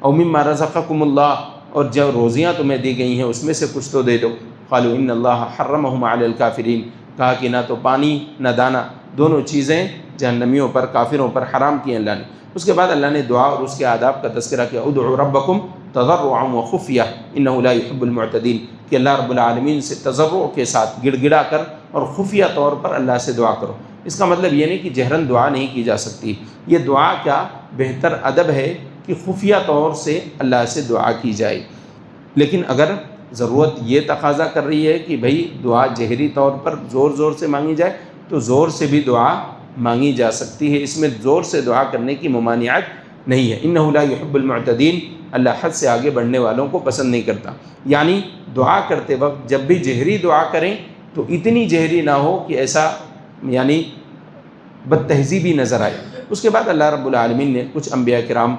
أَوْ مِمَّا رَزَقَكُمُ اللَّهُ، اور جو روزیاں تمہیں دی گئی ہیں اس میں سے کچھ تو دے دو۔ قَالُوا إِنَّ اللَّهَ حَرَّمَهُمْ عَلَى الْكَافِرِينَ، کہا کہ نہ تو پانی نہ دانا، دونوں چیزیں جہنمیوں پر، کافروں پر حرام کی اللہ نے۔ اس کے بعد اللہ نے دعا اور اس کے آداب کا تذکرہ کیا، ادعوا ربکم تضرعا وخفیہ انہ لا يحب المعتدین، کہ اللہ رب العالمین سے تضرع کے ساتھ گڑ گڑا کر اور خفیہ طور پر اللہ سے دعا کرو۔ اس کا مطلب یہ نہیں کہ جہرن دعا نہیں کی جا سکتی، یہ دعا کا بہتر ادب ہے کہ خفیہ طور سے اللہ سے دعا کی جائے، لیکن اگر ضرورت یہ تقاضا کر رہی ہے کہ بھئی دعا جہری طور پر زور زور سے مانگی جائے تو زور سے بھی دعا مانگی جا سکتی ہے، اس میں زور سے دعا کرنے کی ممانعت نہیں ہے۔ انہ لا يحب المعتدین، اللہ حد سے آگے بڑھنے والوں کو پسند نہیں کرتا۔ یعنی دعا کرتے وقت جب بھی جہری دعا کریں تو اتنی جہری نہ ہو کہ ایسا یعنی بد تہذیبی نظر آئے۔ اس کے بعد اللہ رب العالمین نے کچھ انبیاء کرام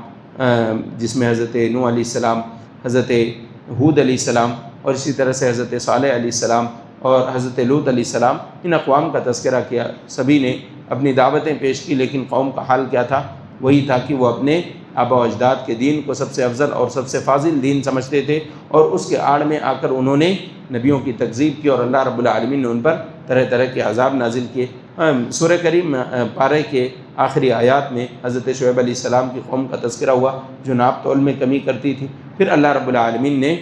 جس میں حضرت نوح علیہ السلام، حضرت ہود علیہ السلام، اور اسی طرح سے حضرت صالح علیہ السلام اور حضرت لوط علیہ السلام، ان اقوام کا تذکرہ کیا۔ سبھی نے اپنی دعوتیں پیش کی لیکن قوم کا حال کیا تھا؟ وہی تھا کہ وہ اپنے آبا و اجداد کے دین کو سب سے افضل اور سب سے فاضل دین سمجھتے تھے، اور اس کے آڑ میں آ کر انہوں نے نبیوں کی تکذیب کی، اور اللہ رب العالمین نے ان پر طرح طرح کے عذاب نازل کیے۔ سورہ کریم پارے کے آخری آیات میں حضرت شعیب علیہ السلام کی قوم کا تذکرہ ہوا جو ناپ تول میں کمی کرتی تھی۔ پھر اللہ رب العالمین نے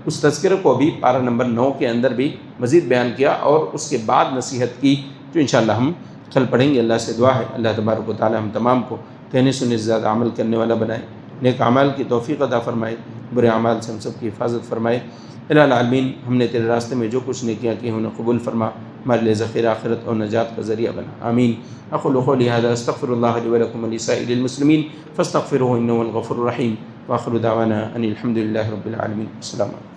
اس تذکرے کو بھی پارہ نمبر 9 کے اندر بھی مزید بیان کیا، اور اس کے بعد نصیحت کی، جو انشاءاللہ ہم کل پڑھیں گے۔ اللہ سے دعا ہے اللہ تبارک و تعالی ہم تمام کو کہنے سننے سے زیادہ عمل کرنے والا بنائے، نیک اعمال کی توفیق عطا فرمائے، برے اعمال سے ہم سب کی حفاظت فرمائے۔ الہ العالمین، ہم نے تیرے راستے میں جو کچھ نیکیاں کی انہیں قبول فرما، ہمارے لیے ذخیرہ آخرت اور نجات کا ذریعہ بنا، آمین۔ اقول قولی ھذا استغفر اللہ لی ولکم ولسائر المسلمین فاستغفروہ انہ هو الغفور الرحیم، وآخر دعوانا ان الحمد للہ رب العالمین۔ السلام علیکم۔